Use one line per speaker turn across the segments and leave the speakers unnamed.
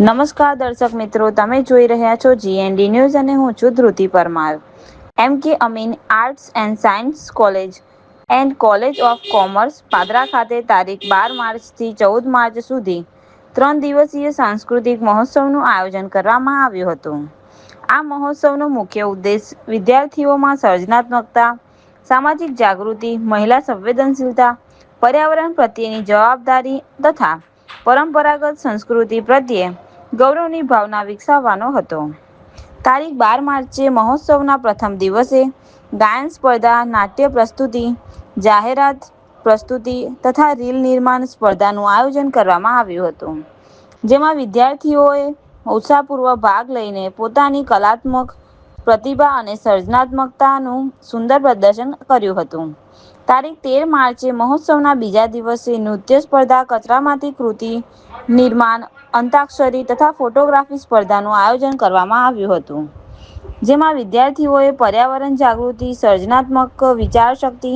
નમસ્કાર દર્શક મિત્રો, તમે જોઈ રહ્યા છો GND ન્યૂઝ અને હું છું Dhruti Parmar. MK Amin arts and science college and college of commerce Padra ખાતે તારીખ 12 માર્ચથી 14 માર્ચ સુધી 3 દિવસીય સાંસ્કૃતિક મહોત્સવનું આયોજન કરવામાં આવ્યું હતું. આ મહોત્સવનો મુખ્ય ઉદ્દેશ વિદ્યાર્થીઓમાં સર્જનાત્મકતા, સામાજિક જાગૃતિ, મહિલા સંવેદનશીલતા, પર્યાવરણ પ્રત્યેની જવાબદારી તથા પરંપરાગત સંસ્કૃતિ પ્રત્યે ગૌરવની ભાવના વિકસાવવાનો હતો. તારીખ 12 માર્ચે મહોત્સવના પ્રથમ દિવસે ગાયન સ્પર્ધા, નાટ્ય પ્રસ્તુતિ, જાહેરાત પ્રસ્તુતિ તથા રીલ નિર્માણ સ્પર્ધાનું આયોજન કરવામાં આવ્યું હતું, જેમાં વિદ્યાર્થીઓએ ઉત્સાહપૂર્વક ભાગ લઈને પોતાની કલાત્મક પ્રતિભા અને સર્જનાત્મકતાનું સુંદર પ્રદર્શન કર્યું હતું. તારીખ 13 માર્ચે મહોત્સવના બીજા દિવસે નૃત્ય સ્પર્ધા, કચરામાંથી કૃતિ નિર્માણ, અંતાક્ષરી તથા ફોટોગ્રાફી સ્પર્ધાનું આયોજન કરવામાં આવ્યું હતું, જેમાં વિદ્યાર્થીઓએ પર્યાવરણ જાગૃતિ, સર્જનાત્મક વિચારશક્તિ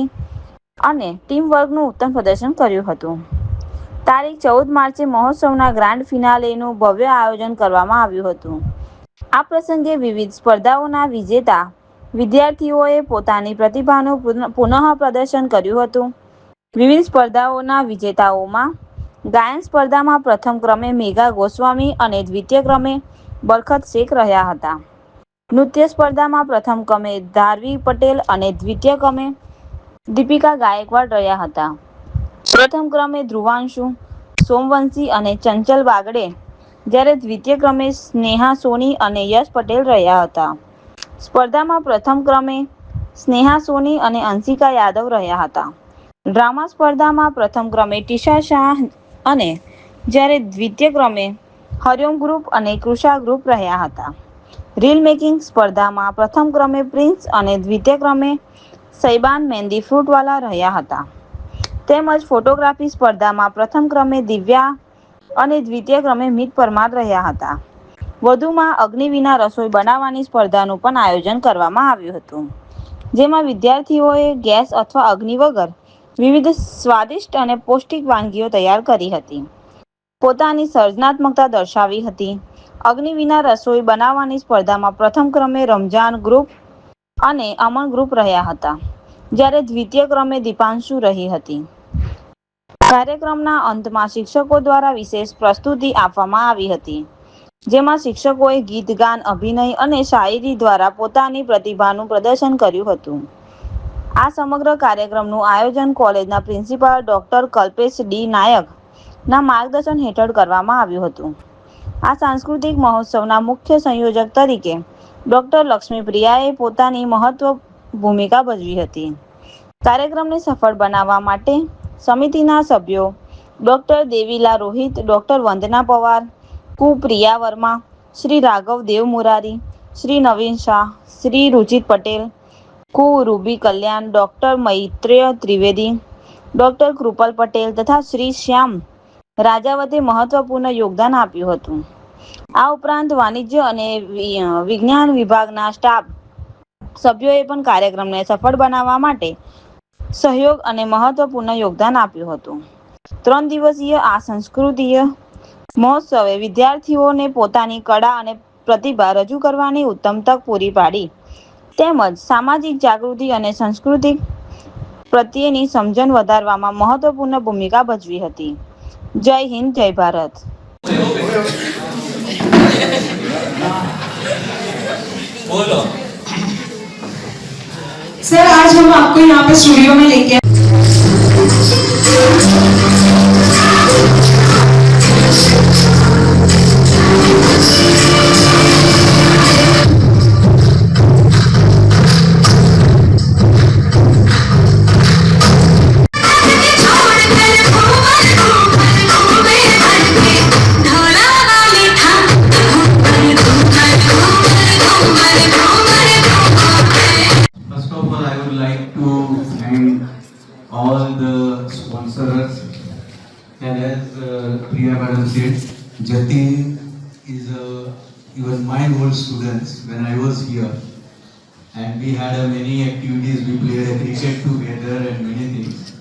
અને ટીમવર્કનું ઉત્તમ પ્રદર્શન કર્યું હતું. તારીખ 14 માર્ચે મહોત્સવના ગ્રાન્ડ ફિનાલેનું ભવ્ય આયોજન કરવામાં આવ્યું હતું. આ પ્રસંગે વિવિધ સ્પર્ધાઓના વિજેતા વિદ્યાર્થીઓએ પોતાની પ્રતિભાનું પુનઃ પ્રદર્શન કર્યું હતું. વિવિધ સ્પર્ધાઓના વિજેતાઓમાં ગાયન સ્પર્ધામાં પ્રથમ ક્રમે મેઘા ગોસ્વામી અને દ્વિતીય ક્રમે બરખત શેખ રહ્યા હતા. નૃત્ય સ્પર્ધામાં પ્રથમ ક્રમે ધારવી પટેલ અને દ્વિતીય ક્રમે દીપિકા ગાયકવાડ રહ્યા હતા. પ્રથમ ક્રમે ધ્રુવાંશુ સોમવંશી અને ચંચલ બાગડે, જ્યારે દ્વિતીય ક્રમે સ્નેહા સોની અને યશ પટેલ રહ્યા હતા. સ્પર્ધામાં પ્રથમ ક્રમે સ્નેહા સોની અને અંશિકા યાદવ રહ્યા હતા. ડ્રામા સ્પર્ધામાં પ્રથમ ક્રમે ટીશા શાહ અને જ્યારે દ્વિતીય ક્રમે હરિઓમ ગ્રુપ અને કૃષા ગ્રુપ રહ્યા હતા. રીલ મેકિંગ સ્પર્ધામાં પ્રથમ ક્રમે પ્રિન્સ અને દ્વિતીય ક્રમે સૈબાન મહેંદી ફ્રૂટવાલા રહ્યા હતા. તેમજ ફોટોગ્રાફી સ્પર્ધામાં પ્રથમ ક્રમે દિવ્યા અને દ્વિતીય ક્રમે મિત પરમાર રહ્યા હતા. વધુમાં અગ્નિ વિના રસોઈ બનાવવાની સ્પર્ધાનું પણ આયોજન કરવામાં આવ્યું હતું, જેમાં વિદ્યાર્થીઓએ ગેસ અથવા અગ્નિ વગર વિવિધ સ્વાદિષ્ટ અને પૌષ્ટિક વાનગીઓ તૈયાર કરી હતી, પોતાની સર્જનાત્મકતા દર્શાવી હતી. અગ્નિ વિના રસોઈ બનાવવાની સ્પર્ધામાં પ્રથમ ક્રમે રમજાન ગ્રુપ અને અમન ગ્રુપ રહ્યા હતા, જ્યારે દ્વિતીય ક્રમે દીપાંશુ રહી હતી. કાર્યક્રમના અંતમાં શિક્ષકો દ્વારા વિશેષ પ્રસ્તુતિ આપવામાં આવી હતી, જેમાં શિક્ષકોએ ગીત, ગાન, અભિનય અને શાયરી દ્વારા પોતાની પ્રતિભાનું પ્રદર્શન કર્યું હતું. આ સમગ્ર કાર્યક્રમનું આયોજન કોલેજના પ્રિન્સિપાલ ડોક્ટર કલ્પેશ ડી નાયક ના માર્ગદર્શન હેઠળ કરવામાં આવ્યું હતું. આ સાંસ્કૃતિક મહોત્સવના મુખ્ય સંયોજક તરીકે ડોક્ટર લક્ષ્મી પ્રિયાએ પોતાની મહત્વપૂર્ણ ભૂમિકા ભજવી હતી. કાર્યક્રમને સફળ બનાવવા માટે સમિતિના સભ્યો ડોક્ટર દેવીલા રોહિત, ડોક્ટર વંદના પવાર, કુ પ્રિયા વર્મા, શ્રી રાઘવ દેવ મુરારી, શ્રી નવીન શાહ, શ્રી રુચિત પટેલ, કુ રૂબી કલ્યાણ, ડોક્ટર મૈત્રેય ત્રિવેદી, ડોક્ટર કૃપલ પટેલ તથા શ્રી શ્યામ રાજાવતે મહત્વપૂર્ણ યોગદાન આપ્યું હતું. આ ઉપરાંત વાણિજ્ય અને વિજ્ઞાન વિભાગના સ્ટાફ સભ્યોએ પણ કાર્યક્રમને સફળ બનાવવા માટે સહયોગ અને મહત્વપૂર્ણ યોગદાન આપ્યું હતું. 3 દિવસીય આ સાંસ્કૃતિક મહોત્સવે વિદ્યાર્થીઓને પોતાની કળા અને પ્રતિભા રજૂ કરવાની ઉત્તમ તક પૂરી પાડી, તેમજ સામાજિક જાગૃતિ અને સંસ્કૃતિ પ્રત્યેની સમજણ વધારવામાં મહત્વપૂર્ણ ભૂમિકા ભજવી હતી. જય હિન્દ, જય ભારત.
बोलो सर, आज हम आपको यहाँ पे स्टूडियो में लेके
all the sponsors, and as Priya Madam said, Jatin he was my old students when I was here, and we had many activities. We played a cricket together and many things.